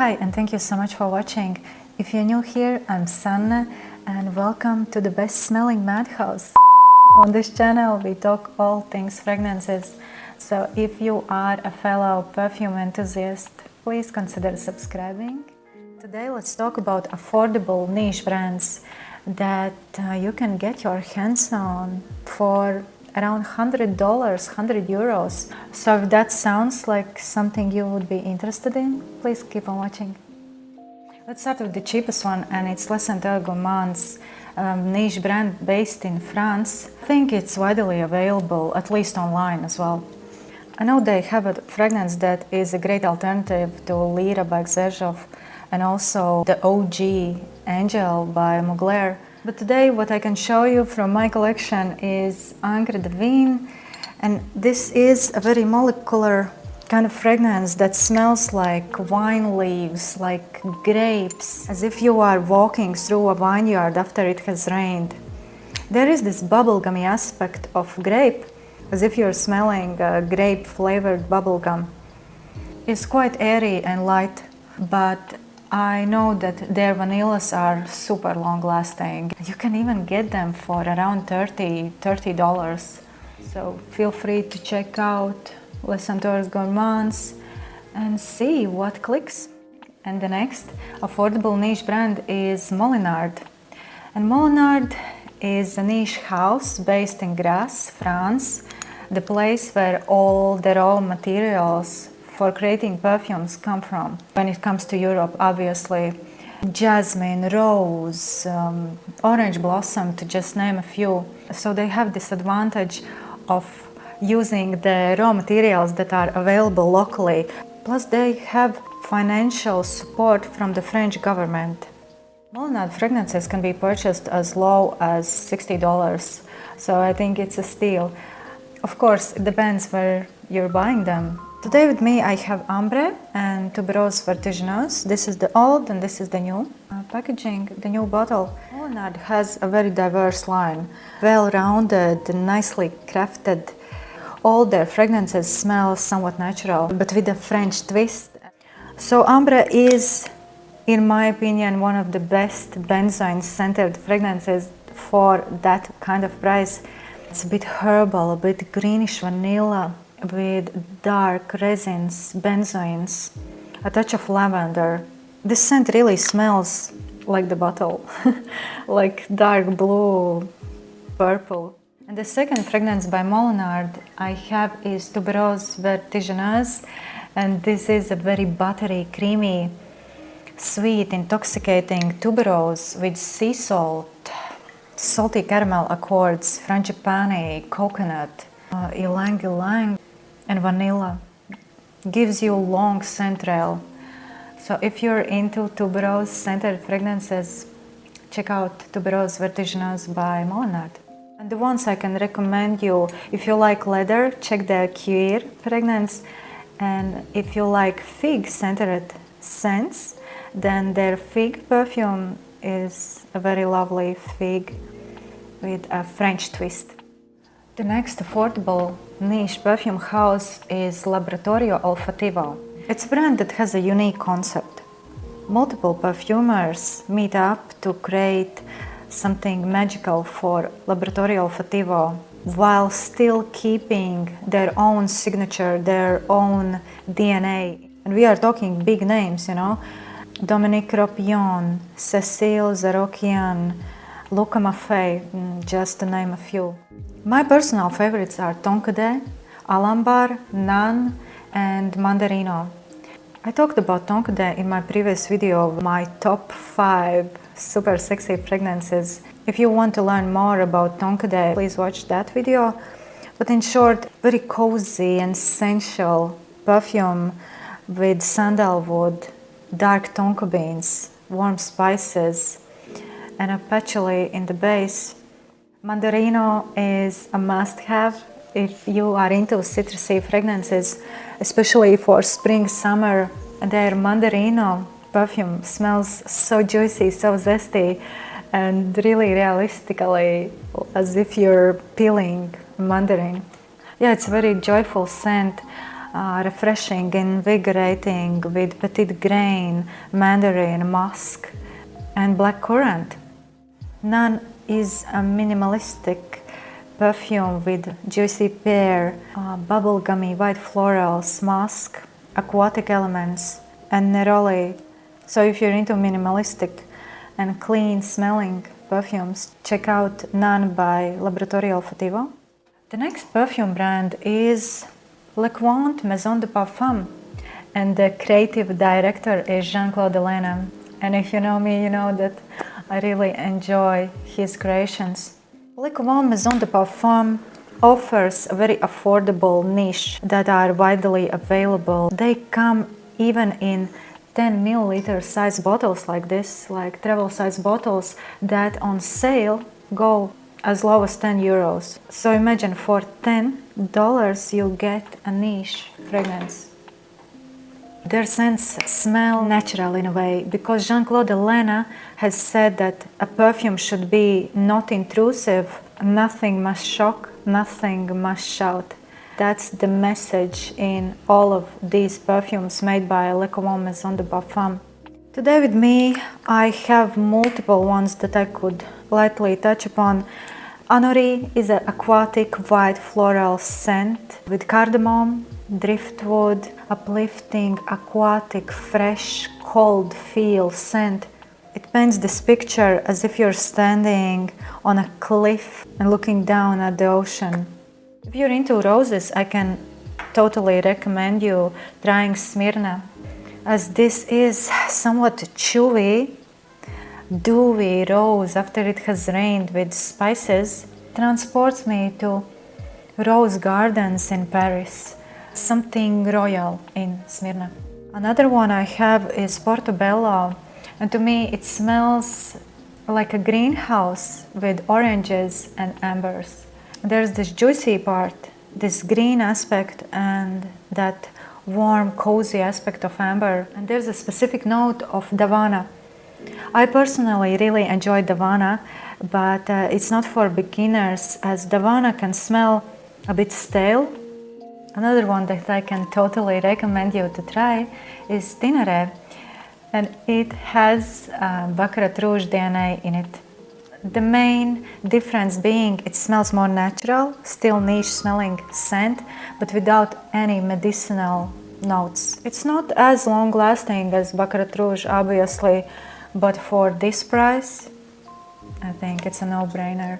Hi, and thank you so much for watching. If you're new here, I'm SMYRNA, and welcome to the best smelling madhouse. On this channel, we talk all things fragrances. So if you are a fellow perfume enthusiast, please consider subscribing. Today, let's talk about affordable niche brands that you can get your hands on for around $100, €100. So if that sounds like something you would be interested in, please keep on watching. Let's start with the cheapest one, and it's SENTEURS Gourmandes, niche brand based in France. I think it's widely available, at least online as well. I know they have a fragrance that is a great alternative to Lira by SERGE and also the OG Angel by Mugler. But today what I can show you from my collection is ENCRE de Vigne, and this is a very molecular kind of fragrance that smells like wine leaves, like grapes, as if you are walking through a vineyard after it has rained. There is this bubblegummy aspect of grape, as if you're smelling grape-flavored bubblegum. It's quite airy and light, but I know that their vanillas are super long-lasting. You can even get them for around $30. So feel free to check out SENTEURS Gourmandes and see what clicks. And the next affordable niche brand is Molinard. And Molinard is a niche house based in Grasse, France, the place where all the raw materials for creating perfumes come from. When it comes to Europe, obviously, jasmine, rose, orange blossom, to just name a few. So they have this advantage of using the raw materials that are available locally. Plus they have financial support from the French government. Molinard fragrances can be purchased as low as $60, so I think it's a steal. Of course, it depends where you're buying them. Today with me I have Ambre and TUBEREUSE Vertigineuse. This is the old and this is the new packaging, the new bottle. Molinard has a very diverse line, well-rounded, nicely crafted. All their fragrances smell somewhat natural, but with a French twist. So Ambre is, in my opinion, one of the best benzoin-scented fragrances for that kind of price. It's a bit herbal, a bit greenish vanilla, with dark resins, benzoins, a touch of lavender. This scent really smells like the bottle, like dark blue, purple. And the second fragrance by Molinard I have is TUBEREUSE Vertigineuse, and this is a very buttery, creamy, sweet, intoxicating tuberose with sea salt, salty caramel accords, frangipani, coconut, ylang-ylang, and vanilla. Gives you long scent trail. So if you're into tuberose scented fragrances, check out TUBEREUSE Vertigineuse by Molinard. And the ones I can recommend you, if you like leather, check their CUIR fragrance. And if you like fig scented scents, then their fig perfume is a very lovely fig with a French twist. The next affordable niche perfume house is LABORATORIO OLFATTIVO. It's a brand that has a unique concept. Multiple perfumers meet up to create something magical for LABORATORIO OLFATTIVO while still keeping their own signature, their own DNA. And we are talking big names, you know. Dominique Ropillon, Cécile Zarokian, Luca Maffei, just to name a few. My personal favorites are TONKADE, Alhambra, Nan, and Mandarino. I talked about TONKADE in my previous video, my top 5 super sexy fragrances. If you want to learn more about TONKADE, please watch that video. But in short, very cozy and sensual perfume with sandalwood, dark tonka beans, warm spices, and a patchouli in the base. Mandarino is a must-have if you are into citrusy fragrances, especially for spring, summer. Their Mandarino perfume smells so juicy, so zesty, and really realistically as if you're peeling mandarin. Yeah, it's a very joyful scent. refreshing, invigorating with petite grain, mandarin, musk, and blackcurrant. None is a minimalistic perfume with juicy pear, bubblegummy white florals, musk, aquatic elements, and neroli. So if you're into minimalistic and clean smelling perfumes, check out None by Laboratorio OLFATTIVO. The next perfume brand is Le Couvent Maison de Parfum, and the creative director is Jean-Claude Elena. And if you know me, you know that I really enjoy his creations. Le Couvent Maison de Parfum offers a very affordable niche that are widely available. They come even in 10 milliliter size bottles like this, like travel size bottles that on sale go as low as 10 euros. So imagine for $10 you get a niche fragrance. Their scents smell natural in a way, because Jean-Claude Elena has said that a perfume should be not intrusive, nothing must shock, nothing must shout. That's the message in all of these perfumes made by Le Couvent Maison de Parfum. Today with me I have multiple ones that I could lightly touch upon. ANORI is an aquatic white floral scent with cardamom, driftwood, uplifting, aquatic, fresh, cold feel scent. It paints this picture as if you're standing on a cliff and looking down at the ocean. If you're into roses, I can totally recommend you trying SMYRNA, as this is somewhat chewy, dewy rose after it has rained with spices. Transports me to rose gardens in Paris. Something royal in SMYRNA. Another one I have is Porto BELLO, and to me it smells like a greenhouse with oranges and ambers. There's this juicy part, this green aspect, and that warm, cozy aspect of amber. And there's a specific note of Davana. I personally really enjoy Davana, but it's not for beginners, as Davana can smell a bit stale. Another one that I can totally recommend you to try is TINHARE, and it has Baccarat Rouge DNA in it. The main difference being it smells more natural, still niche smelling scent, but without any medicinal notes. It's not as long lasting as Baccarat Rouge, obviously, but for this price, I think it's a no-brainer.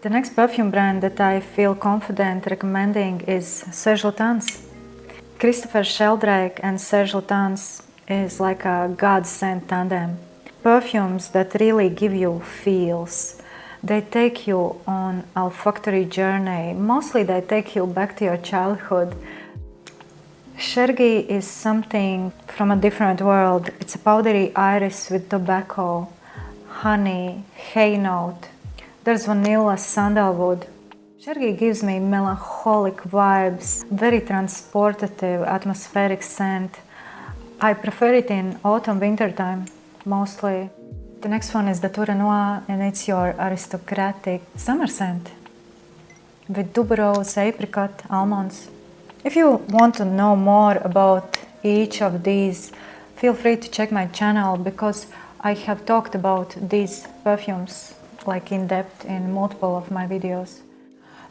The next perfume brand that I feel confident recommending is SERGE LUTENS. Christopher Sheldrake and SERGE LUTENS is like a godsend tandem. Perfumes that really give you feels. They take you on a olfactory journey. Mostly they take you back to your childhood. CHERGUI is something from a different world. It's a powdery iris with tobacco, honey, hay note. There's vanilla, sandalwood. CHERGUI gives me melancholic vibes, very transportative, atmospheric scent. I prefer it in autumn, winter time, mostly. The next one is the Tour Noir, and it's your aristocratic summer scent with tuberose, apricot, almonds. If you want to know more about each of these, feel free to check my channel, because I have talked about these perfumes like in depth in multiple of my videos.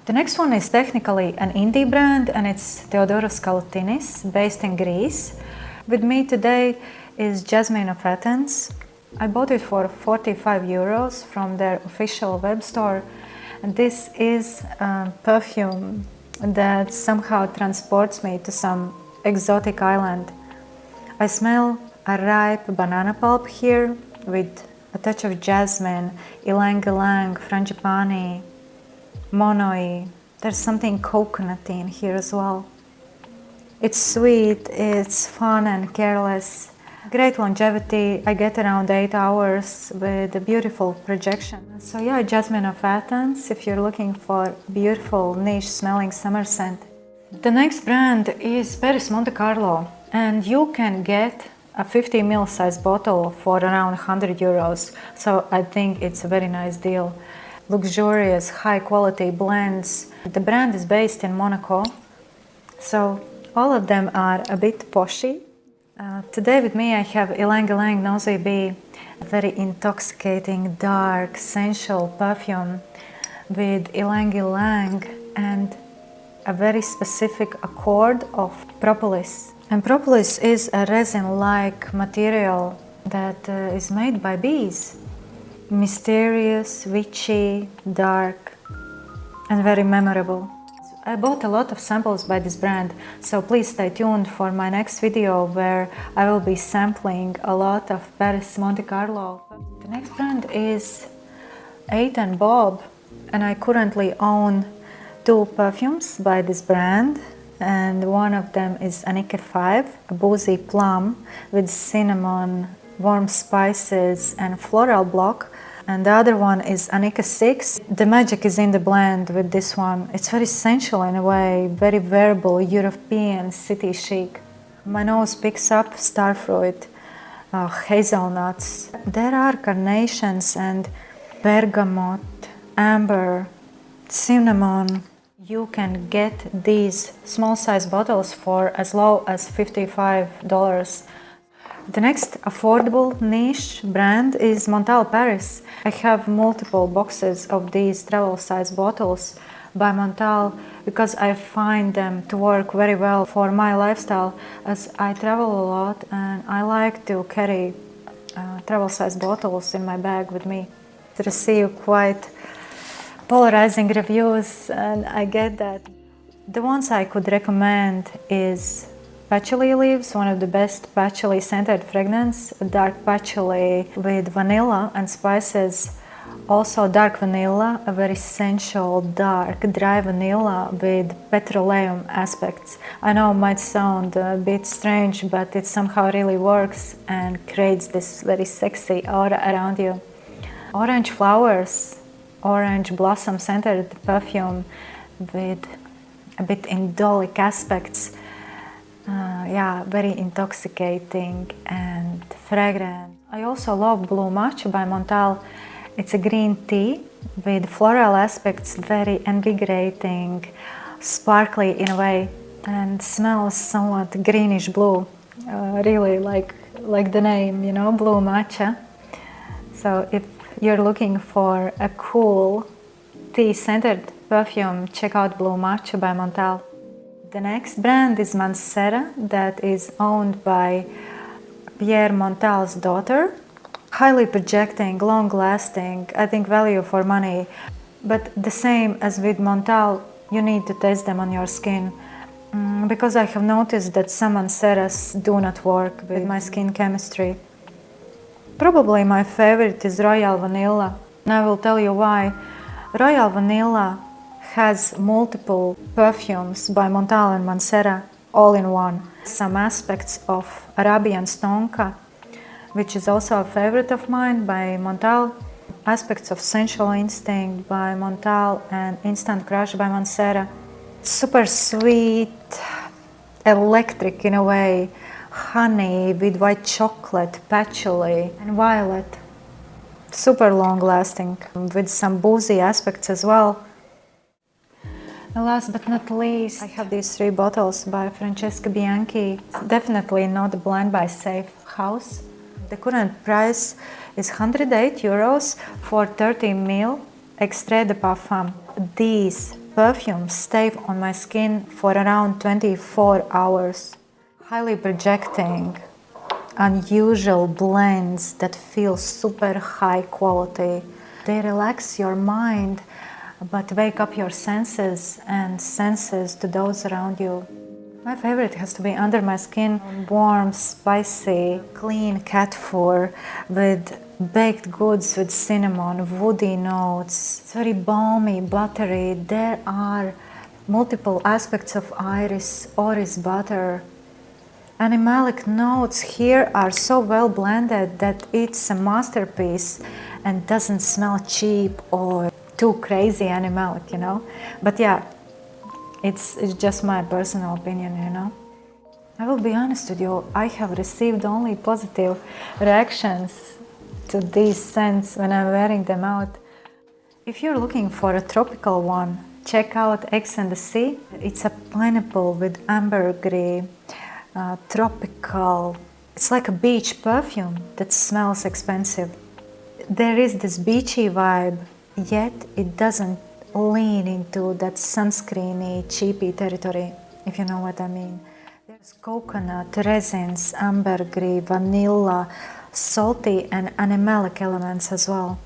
The next one is technically an indie brand, and it's Theodoros Kalatinis, based in Greece. With me today is Jasmine of Athens. I bought it for 45 euros from their official web store, and this is a perfume that somehow transports me to some exotic island. I smell a ripe banana pulp here with a touch of jasmine, ylang ylang, frangipani, monoi. There's something coconutty in here as well. It's sweet, it's fun and careless. Great longevity. I get around 8 hours with a beautiful projection. So yeah, Jasmine of Athens, if you're looking for beautiful niche smelling summer scent. The next brand is Perris Monte Carlo, and you can get a 50 ml size bottle for around 100 euros. So I think it's a very nice deal. Luxurious, high quality blends. The brand is based in Monaco. So All of them are a bit poshy. Today with me I have Ylang Ylang Nosy Bee, a very intoxicating, dark, sensual perfume with Ylang Ylang and a very specific accord of propolis. And propolis is a resin-like material that is made by bees. Mysterious, witchy, dark, and very memorable. I bought a lot of samples by this brand, so please stay tuned for my next video where I will be sampling a lot of Perris Monte Carlo. The next brand is 8 and Bob, and I currently own 2 perfumes by this brand, and one of them is ENCRE 5, a boozy plum with cinnamon, warm spices and floral block. And the other one is ENCRE 6. The magic is in the blend with this one. It's very sensual in a way, very verbal, European, city chic. My nose picks up starfruit, hazelnuts. There are carnations and bergamot, amber, cinnamon. You can get these small size bottles for as low as $55. The next affordable niche brand is Montal Paris. I have multiple boxes of these travel size bottles by Montal because I find them to work very well for my lifestyle, as I travel a lot and I like to carry travel size bottles in my bag with me. I receive quite polarizing reviews, and I get that. The ones I could recommend is Patchouli Leaves, one of the best patchouli scented fragrance, dark patchouli with vanilla and spices. Also dark vanilla, a very sensual, dark, dry vanilla with petroleum aspects. I know it might sound a bit strange, but it somehow really works and creates this very sexy aura around you. Orange flowers, orange blossom scented perfume with a bit indolic aspects. Yeah, very intoxicating and fragrant. I also love Blue Matcha by Montal. It's a green tea with floral aspects, very invigorating, sparkly in a way, and smells somewhat greenish blue, really like the name, you know, Blue Matcha. So if you're looking for a cool tea-scented perfume, check out Blue Matcha by Montal. The next brand is MANCERA, that is owned by Pierre Montal's daughter. Highly projecting, long-lasting, I think value for money. But the same as with Montal, you need to test them on your skin. Because I have noticed that some MANCERAs do not work with my skin chemistry. Probably my favorite is Royal Vanilla, and I will tell you why. Royal Vanilla has multiple perfumes by Montal and MANCERA all in one. Some aspects of Arabian Tonka, which is also a favorite of mine by Montal. Aspects of Sensual Instinct by Montal and Instant Crush by MANCERA. Super sweet, electric in a way, honey with white chocolate, patchouli and violet. Super long lasting with some boozy aspects as well. And last but not least, I have these 3 bottles by Francesca Bianchi. Definitely not a blend by Safe House. The current price is €108 for 30 ml extrait de parfum. These perfumes stay on my skin for around 24 hours. Highly projecting, unusual blends that feel super high quality. They relax your mind, but wake up your senses and senses to those around you. My favorite has to be Under My Skin. Warm, spicy, clean cat fur with baked goods with cinnamon, woody notes. It's very balmy, buttery. There are multiple aspects of iris, orris butter. Animalic notes here are so well blended that it's a masterpiece and doesn't smell cheap or too crazy animalic, you know. But yeah, it's just my personal opinion, you know. I will be honest with you, I have received only positive reactions to these scents when I'm wearing them out. If you're looking for a tropical one, check out X and the Sea. It's a pineapple with ambergris, tropical. It's like a beach perfume that smells expensive. There is this beachy vibe, yet it doesn't lean into that sunscreeny, cheapy territory, if you know what I mean. There's coconut, resins, ambergris, vanilla, salty and animalic elements as well.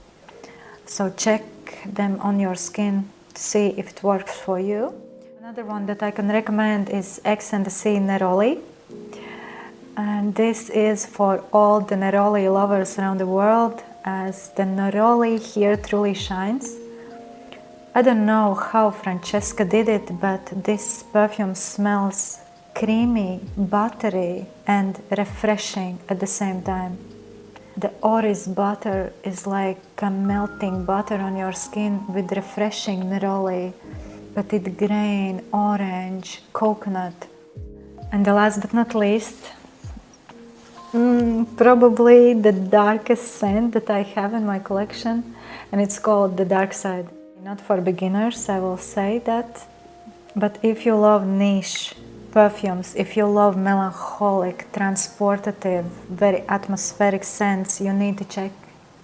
So check them on your skin to see if it works for you. Another one that I can recommend is X and the Sea Neroli. And this is for all the neroli lovers around the world, as the neroli here truly shines. I don't know how Francesca did it, but this perfume smells creamy, buttery and refreshing at the same time. The orris butter is like a melting butter on your skin with refreshing neroli, petit grain, orange, coconut. And the last but not least, probably the darkest scent that I have in my collection, and it's called the Dark Side. Not for beginners, I will say that, but if you love niche perfumes, if you love melancholic, transportative, very atmospheric scents, you need to check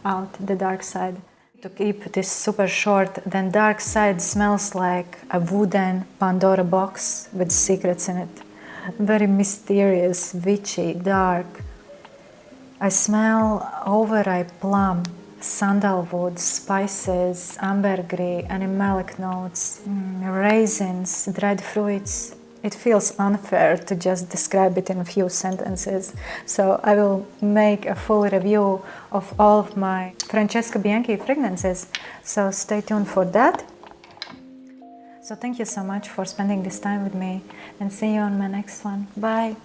out the Dark Side. To keep this super short, then Dark Side smells like a wooden Pandora box with secrets in it. Very mysterious, witchy, dark. I smell overripe plum, sandalwood, spices, ambergris, animalic notes, raisins, dried fruits. It feels unfair to just describe it in a few sentences, so I will make a full review of all of my Francesca Bianchi fragrances, so stay tuned for that. So thank you so much for spending this time with me, and see you on my next one. Bye!